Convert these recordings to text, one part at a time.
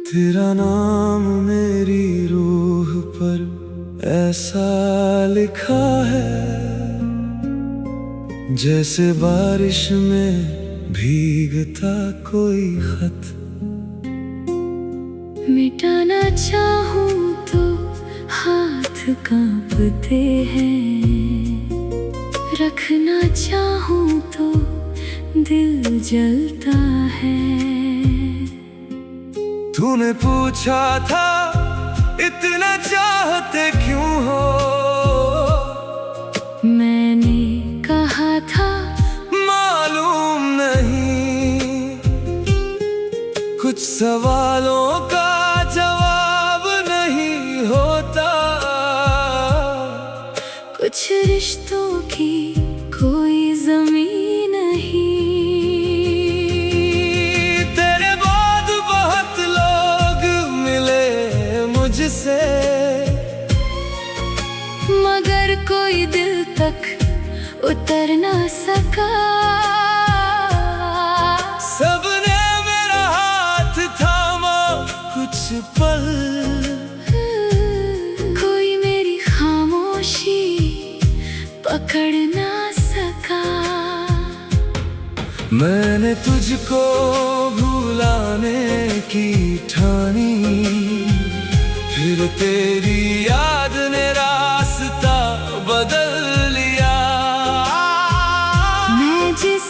तेरा नाम मेरी रूह पर ऐसा लिखा है, जैसे बारिश में भीगता कोई खत। मिटाना चाहूं तो हाथ कांपते हैं, रखना चाहूं तो दिल जलता है। तूने पूछा था इतना चाहते क्यों हो, मैंने कहा था मालूम नहीं। कुछ सवालों का जवाब नहीं होता, कुछ रिश्तों की कोई ज़मीन नहीं। तेरे बाद बहुत लोग मिले मुझसे, मगर कोई दिल तक उतर ना सका। सबने मेरा हाथ थामा कुछ पल, कोई मेरी खामोशी पकड़ ना सका। मैंने तुझको भुलाने की ठानी, फिर तेरी याद ने रास्ता बदल लिया। मैं जिस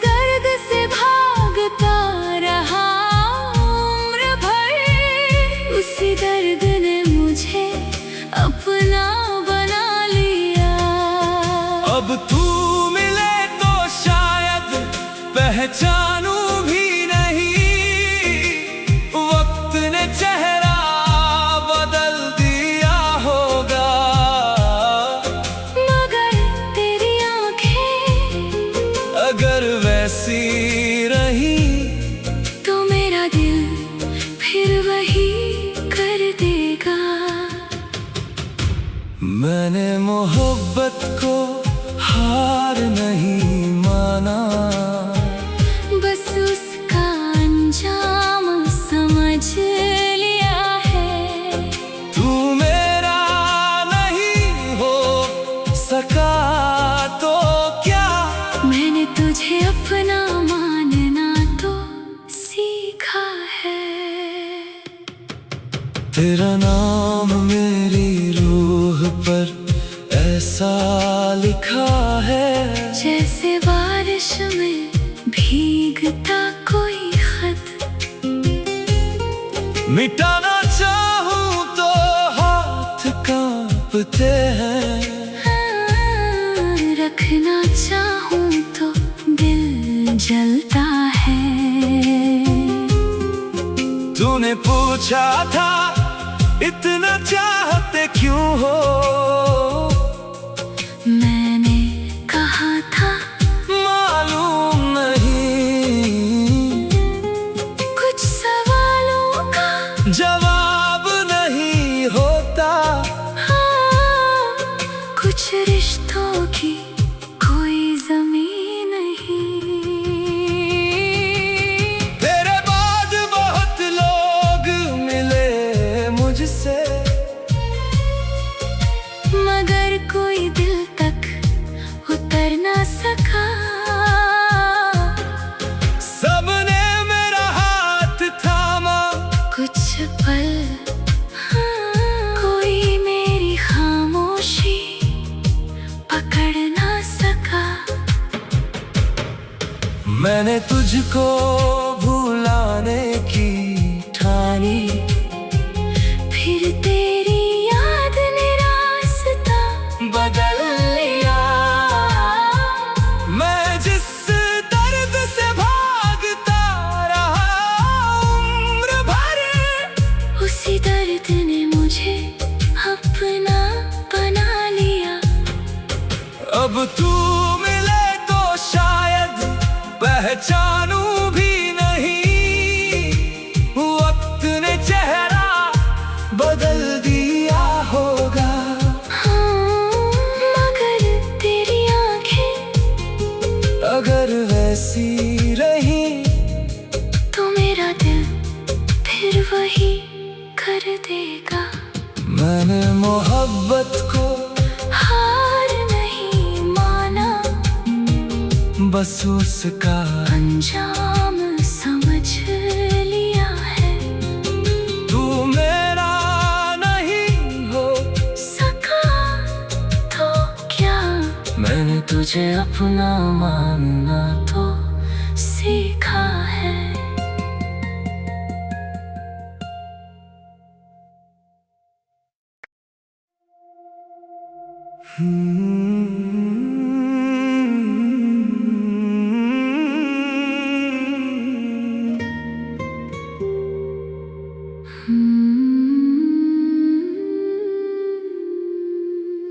दर्द से भागता रहा उम्र भर, उसी दर्द ने मुझे अपना बना लिया। अब तू मिले तो शायद पहचानूं भी नहीं, वक्त ने चेहरा बदल दिया होगा। मगर तेरी आंखें अगर वैसी रही तो मेरा दिल फिर वही कर देगा। मैंने मोहब्बत को हार नहीं माना, बस उसका अंजाम समझ लिया है। तू मेरा नहीं हो सका तो क्या, मैंने तुझे अपना मानना तो सीखा है। तेरा नाम मेरी रूह पर ऐसा लिखा है, जैसे बारिश में भीगता कोई खत। मिटाना चाहूं तो हाथ कांपते हैं, रखना चाहूं तो दिल जलता है। तूने पूछा था इतना चाहते क्यों हो, मैंने कहा था मालूम नहीं। कुछ सवालों का जवाब नहीं होता, कुछ रिश्तों की कोई ज़मीन नहीं। तेरे बाद बहुत लोग मिले मुझसे, मगर कोई दिल तक उतर ना सका। सबने मेरा हाथ थामा कुछ पल, कोई मेरी खामोशी पकड़ ना सका। मैंने तुझको भुलाने की ठानी, फिर तेरी याद ने रास्ता बदल लिया। मैं जिस दर्द से भागता रहा उम्र भर, उसी दर्द ने मुझे अपना बना लिया। अब तू मिले तो शायद पहचानूं भी मेरा दिल फिर वही कर देगा। मैंने मोहब्बत को हार नहीं माना, बस उसका अंजाम समझ लिया है। तू मेरा नहीं हो सका तो क्या, मैंने तुझे अपना मानना तो सीखा है।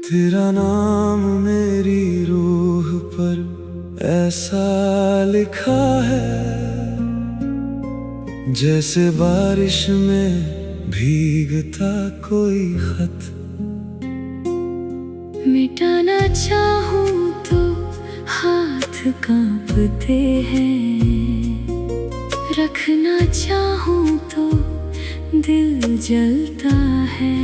तेरा नाम मेरी रूह पर ऐसा लिखा है, जैसे बारिश में भीगता कोई खत। मिटाना चाहूं तो हाथ कांपते हैं, रखना चाहूं तो दिल जलता है।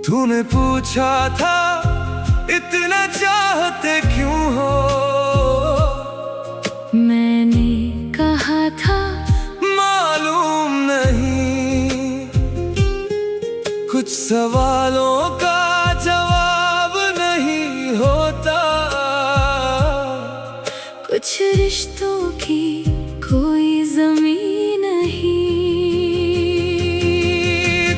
तूने पूछा था इतना चाहते क्यों हो, मैंने कहा था मालूम नहीं। कुछ सवालों का जवाब नहीं होता, कुछ रिश्तों की कोई जमीन नहीं।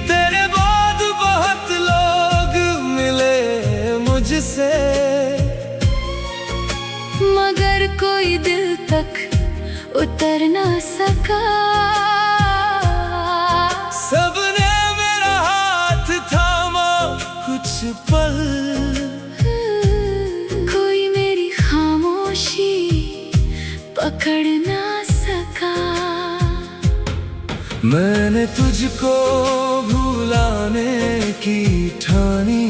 तेरे बाद बहुत लोग मिले मुझसे, मगर कोई दिल तक उतर ना सका। सबने मेरा हाथ थामा कुछ पल, कोई मेरी खामोशी पकड़ ना सका। मैंने तुझको भुलाने की ठानी,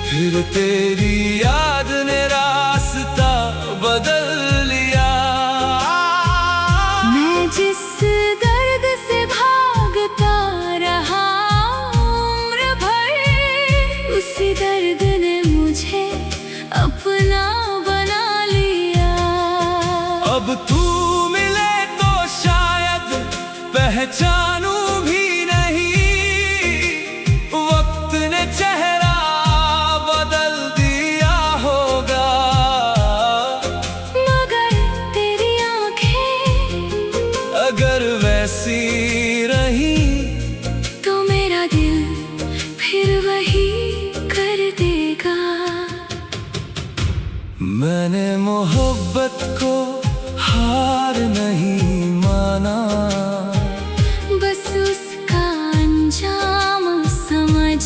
फिर तेरी याद ने रास्ता बदल लिया। मैं जिस दर्द से भागता रहा उम्र भर, उसी दर्द ने मुझे अपना बना लिया। अब तू मिले तो शायद पहचानूं भी नहीं, वक्त ने चेहरा बदल दिया होगा। मगर तेरी आंखें अगर वैसी रही तो मेरा दिल फिर वही कर देगा। मैंने मोहब्बत को हार नहीं माना, बस उसका अंजाम समझ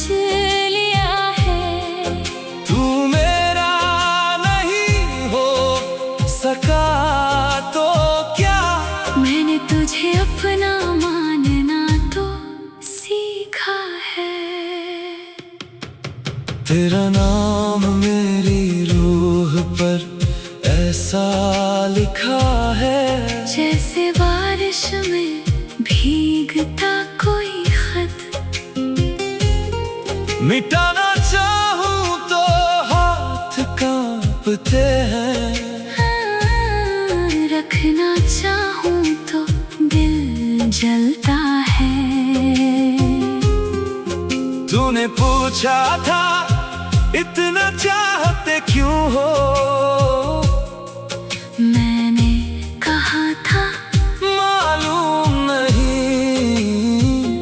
लिया है। तू मेरा नहीं हो सका तो क्या, मैंने तुझे अपना मानना तो सीखा है। तेरा नाम मेरी रूह पर ऐसा लिखा है, जैसे बारिश में भीगता कोई खत। मिटाना चाहूं तो हाथ कांपते हैं, रखना चाहूं तो दिल जलता है। तूने पूछा था इतना चाहते क्यों हो, मैंने कहा था मालूम नहीं।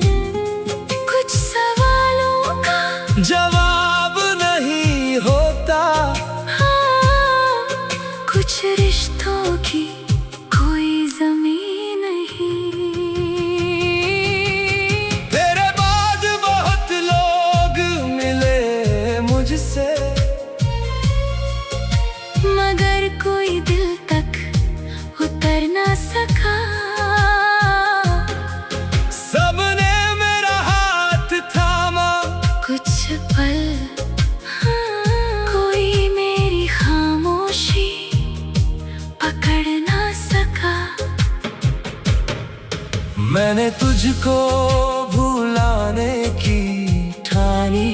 कुछ सवालों का जवाब नहीं होता, कुछ रिश्तों की कोई जमीन नहीं। तेरे बाद बहुत लोग मिले मुझसे, मैंने तुझको भुलाने की ठानी,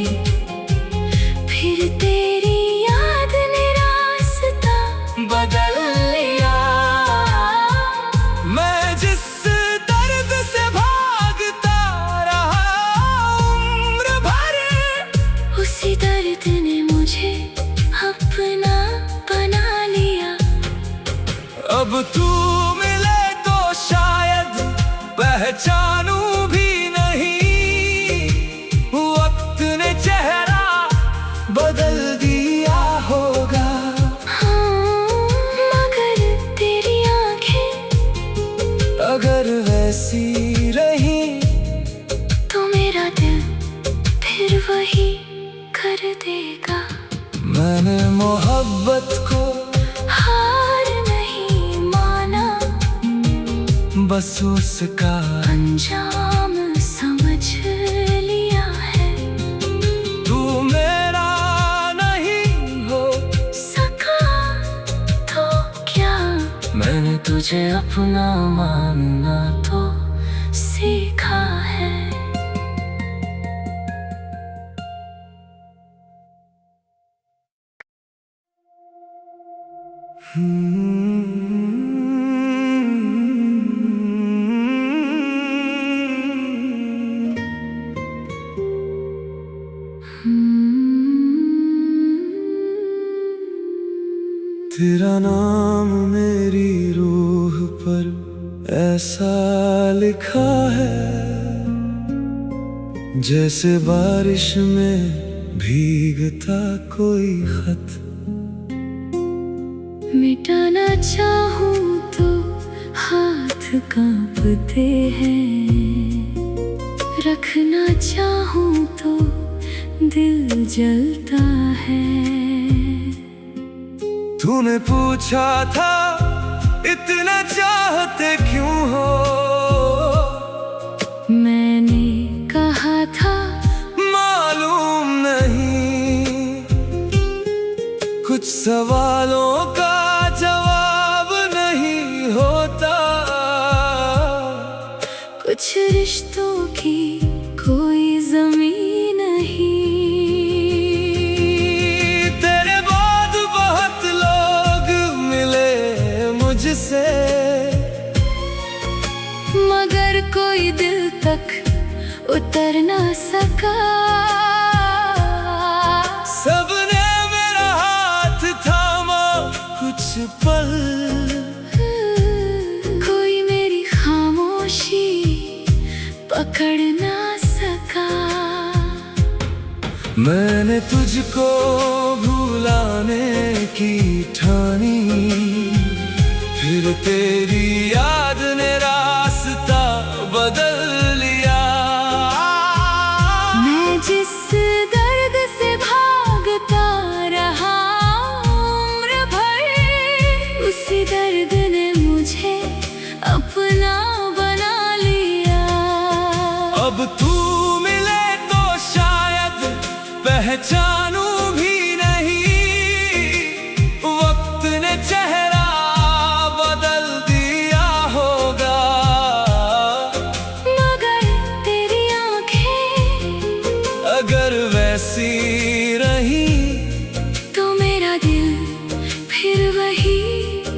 फिर तेरी याद ने रास्ता बदल लिया। मैं जिस दर्द से भागता रहा उम्र भर, उसी दर्द ने मुझे अपना बना लिया। अब तू मिले तो शायद पहचानूं भी नहीं, वक्त ने चेहरा बदल दिया होगा। हाँ, मगर तेरी आंखें अगर वैसी रही तो मेरा दिल फिर वही कर देगा। मैंने मोहब्बत को हार नहीं माना, बस उसका अंजाम समझ लिया है। तू मेरा नहीं हो सका तो क्या, मैंने तुझे अपना मानना तो सीखा है। तेरा नाम मेरी रूह पर ऐसा लिखा है, जैसे बारिश में भीगता कोई खत। मिटाना चाहूं तो हाथ कांपते हैं, रखना चाहूं तो दिल जलता है। तूने पूछा था इतना चाहते क्यों हो, मैंने कहा था मालूम नहीं। कुछ सवालों का जवाब नहीं होता, कुछ रिश्तों की कोई जमीन नहीं। तेरे बाद बहुत लोग मिले मुझसे, मगर कोई दिल तक उतर ना सका। सबने मेरा हाथ थामा कुछ पल, कोई मेरी खामोशी पकड़ ना सका। मैंने तुझको भुलाने की ठानी, फिर तेरी याद ने रास्ता बदल लिया। मैं जिस दर्द से भागता रहा उम्र भर, उसी दर्द ने मुझे अपना बना लिया। अब तू मिले तो शायद पहचानूं भी नहीं, वक्त ने चेहरा बदल दिया होगा। मगर तेरी आंखें अगर वैसी रही तो मेरा दिल फिर वही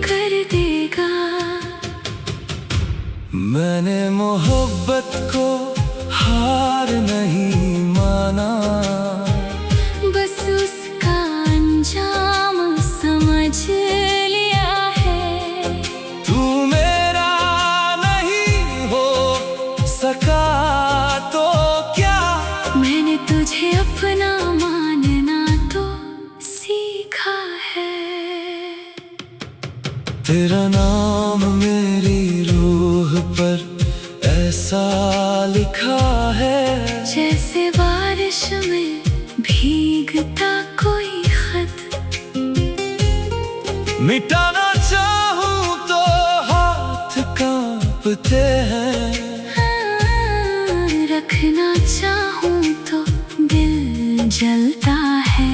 कर देगा। मैंने मोहब्बत को हार नहीं माना, बस उसका अंजाम समझ लिया है। तू मेरा नहीं हो सका तो क्या, मैंने तुझे अपना मानना तो सीखा है। तेरा नाम मेरी रूह पर ऐसा लिखा है, जैसे बारिश में भीगता कोई खत। मिटाना चाहूं तो हाथ कांपते हैं, रखना चाहूं तो दिल जलता है।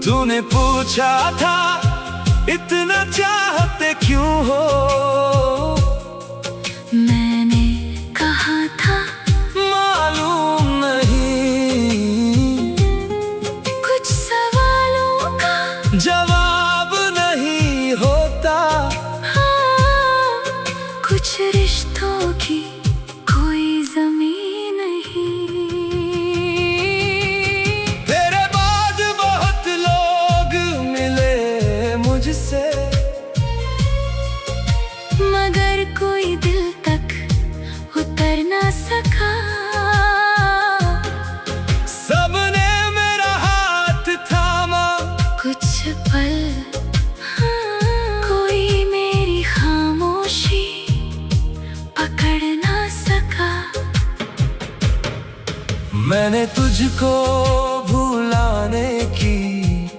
तूने पूछा था इतना चाहते क्यों हो, हाँ, कुछ रिश्तों की कोई जमीन नहीं। तेरे बाद बहुत लोग मिले मुझसे, मगर कोई दिल तक उतर ना सका। सबने मेरा हाथ थामा कुछ पल, हाँ, कोई मेरी खामोशी पकड़ ना सका। मैंने तुझको भुलाने की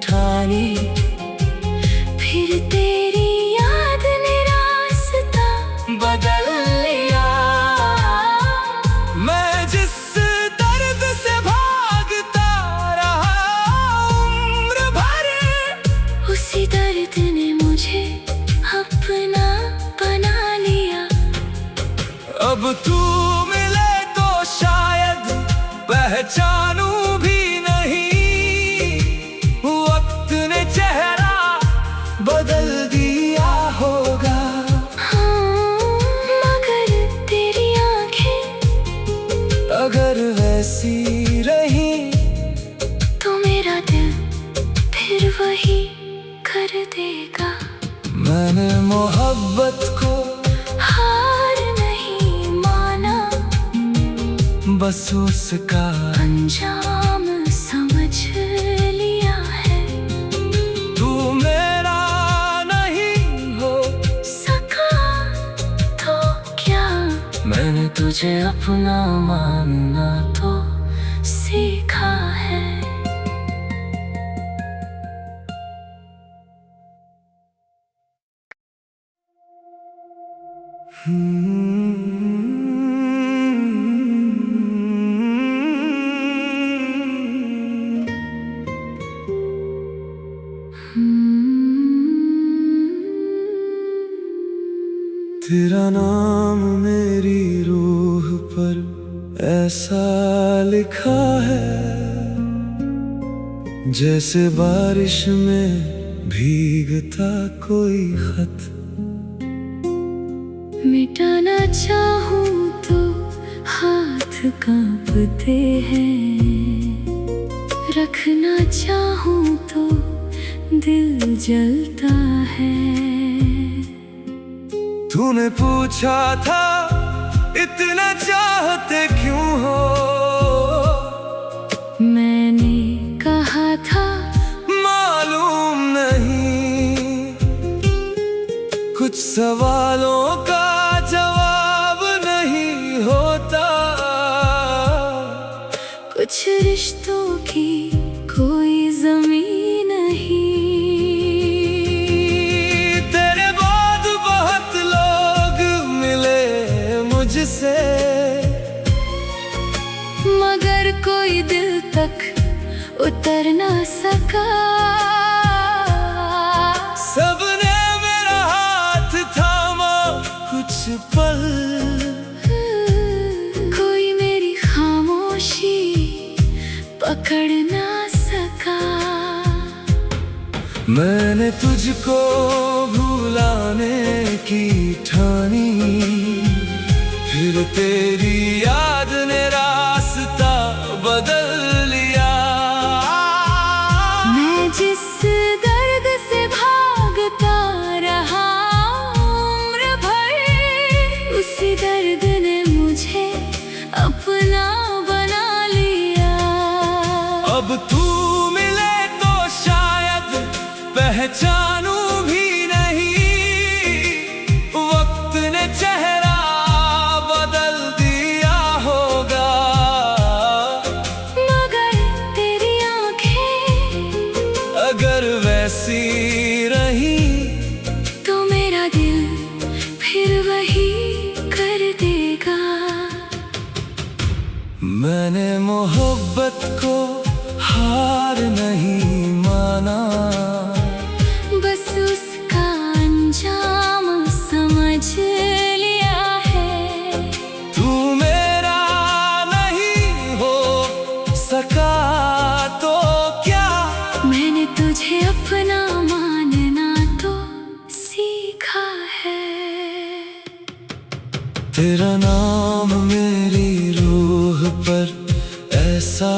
ठानी, फिर तेरी याद ने रास्ता बदल लिया। मैं जिस दर्द से भागता रहा उम्र भर, उसी दर्द ने मुझे अपना बना लिया। अब तू मिले तो शायद पहचानूं भी नहीं। वक्त ने चेहरा बदल दिया होगा, हाँ, मगर तेरी आंखें अगर वैसी रही तो मेरा दिल फिर वही कर देगा। मैंने मोहब्बत को हार नहीं माना, बस उसका अंजाम समझ लिया है। तू मेरा नहीं हो सका तो क्या, मैंने तुझे अपना मानना तो सीखा है। तेरा नाम मेरी रूह पर ऐसा लिखा है, जैसे बारिश में भीगता कोई खत। मिटाना चाहूं तो हाथ कांपते हैं, रखना चाहूं तो दिल जलता है। तूने पूछा था इतना चाहते क्यों हो, मैंने कहा था मालूम नहीं। कुछ सवालों का जवाब नहीं होता, कुछ रिश्तों की कोई जमीन नहीं। तेरे बाद बहुत लोग मिले मुझसे, मगर कोई दिल तक उतर ना सका। सबने मेरा हाथ थामा कुछ पल, कोई मेरी खामोशी पकड़ ना सका। मैंने तुझको भुलाने की ठानी, फिर तेरी याद ने रास्ता बदल लिया। मैं जिस दर्द से भागता रहा उम्र भर, उसी दर्द ने मुझे अपना बना लिया। अब तू मिले तो शायद पहचानूं भी नहीं। वक्त ने चेहरा बदल दिया होगा, मगर तेरी आंखें अगर वैसी रही तो मेरा दिल फिर वही कर देगा। मैंने मोहब्बत को हार नहीं माना, बस उसका अंजाम समझ लिया है। तू मेरा नहीं हो सका तो क्या, मैंने तुझे अपना मानना तो सीखा तेरा नाम मेरी रूह पर ऐसा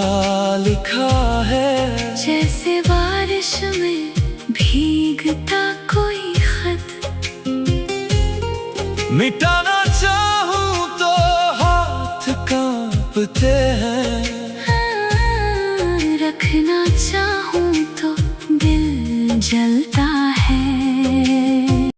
लिखा है, जैसे बारिश में भीगता कोई खत। मिटाना चाहूं तो हाथ कांपते हैं, रखना चाहूं तो दिल जलता है।